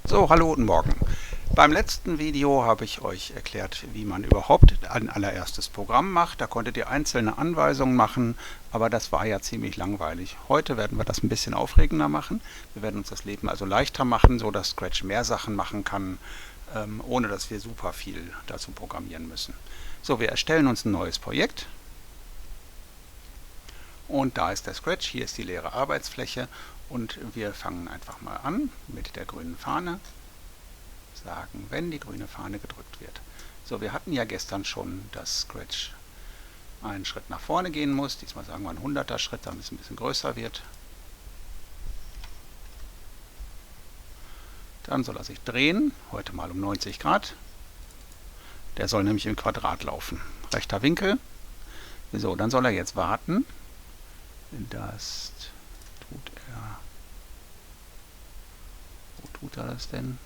So, hallo, guten Morgen. Beim letzten Video habe ich euch erklärt, wie man überhaupt ein allererstes Programm macht. Da konntet ihr einzelne Anweisungen machen, aber das war ja ziemlich langweilig. Heute werden wir das ein bisschen aufregender machen. Wir werden uns das Leben also leichter machen, so dass Scratch mehr Sachen machen kann, ohne dass wir super viel dazu programmieren müssen. So, wir erstellen uns ein neues Projekt. Und da ist der Scratch, hier ist die leere Arbeitsfläche und wir fangen einfach mal an mit der grünen Fahne. Sagen, wenn die grüne Fahne gedrückt wird. So, wir hatten ja gestern schon, dass Scratch einen Schritt nach vorne gehen muss. Diesmal sagen wir einen 100er Schritt, damit es ein bisschen größer wird. Dann soll er sich drehen, heute mal um 90 Grad. Der soll nämlich im Quadrat laufen. Rechter Winkel. So, dann soll er jetzt warten. Das tut er. Wo tut er das denn?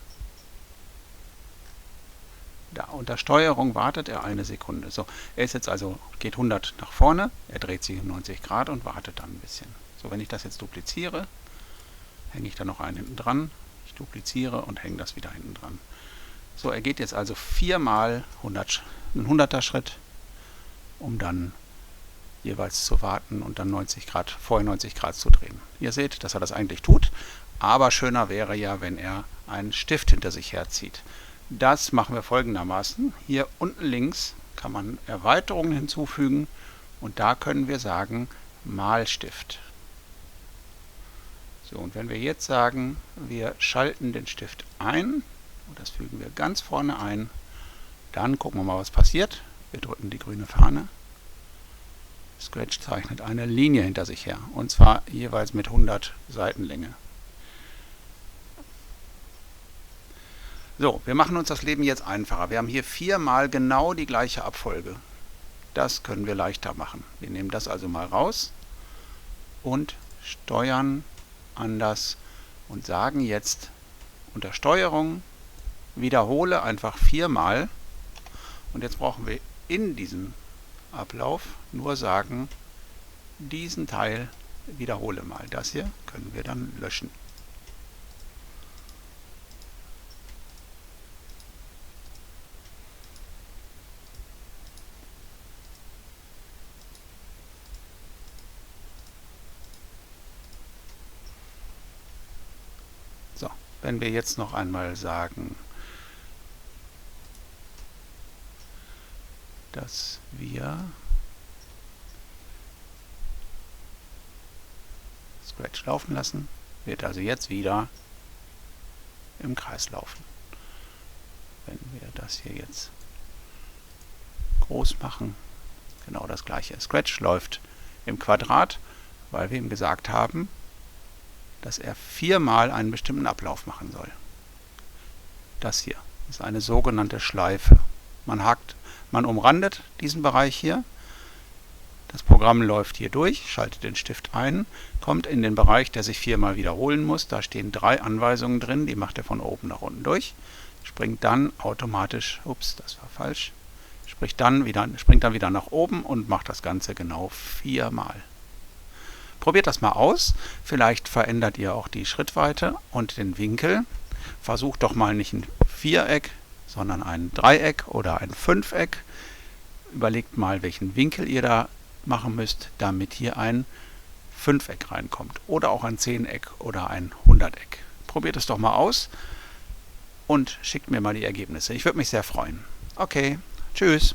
Da, unter Steuerung wartet er eine Sekunde. So, er ist jetzt also, geht 100 nach vorne, er dreht sich um 90 Grad und wartet dann ein bisschen. So, wenn ich das jetzt dupliziere, hänge ich da noch einen hinten dran. Ich dupliziere und hänge das wieder hinten dran. So, er geht jetzt also viermal einen 100er Schritt, um dann jeweils zu warten und dann 90 Grad, vorher 90 Grad zu drehen. Ihr seht, dass er das eigentlich tut, aber schöner wäre ja, wenn er einen Stift hinter sich herzieht. Das machen wir folgendermaßen. Hier unten links kann man Erweiterungen hinzufügen und da können wir sagen Malstift. So, und wenn wir jetzt sagen, wir schalten den Stift ein, und das fügen wir ganz vorne ein, dann gucken wir mal, was passiert. Wir drücken die grüne Fahne. Scratch zeichnet eine Linie hinter sich her, und zwar jeweils mit 100 Seitenlänge. So, wir machen uns das Leben jetzt einfacher. Wir haben hier viermal genau die gleiche Abfolge. Das können wir leichter machen. Wir nehmen das also mal raus und steuern anders und sagen jetzt unter Steuerung wiederhole einfach viermal. Und jetzt brauchen wir in diesem Ablauf nur sagen, diesen Teil wiederhole mal. Das hier können wir dann löschen. So, wenn wir jetzt noch einmal sagen, dass wir Scratch laufen lassen, wird also jetzt wieder im Kreis laufen. Wenn wir das hier jetzt groß machen, genau das gleiche. Scratch läuft im Quadrat, weil wir ihm gesagt haben, dass er viermal einen bestimmten Ablauf machen soll. Das hier ist eine sogenannte Schleife. Man umrandet diesen Bereich hier. Das Programm läuft hier durch, schaltet den Stift ein, kommt in den Bereich, der sich viermal wiederholen muss. Da stehen 3 Anweisungen drin, die macht er von oben nach unten durch. Springt dann automatisch, ups, das war falsch, springt dann wieder nach oben und macht das Ganze genau 4-mal. Probiert das mal aus, vielleicht verändert ihr auch die Schrittweite und den Winkel. Versucht doch mal nicht ein Viereck, sondern ein Dreieck oder ein Fünfeck. Überlegt mal, welchen Winkel ihr da machen müsst, damit hier ein Fünfeck reinkommt. Oder auch ein Zehneck oder ein Hunderteck. Probiert es doch mal aus und schickt mir mal die Ergebnisse. Ich würde mich sehr freuen. Okay, tschüss.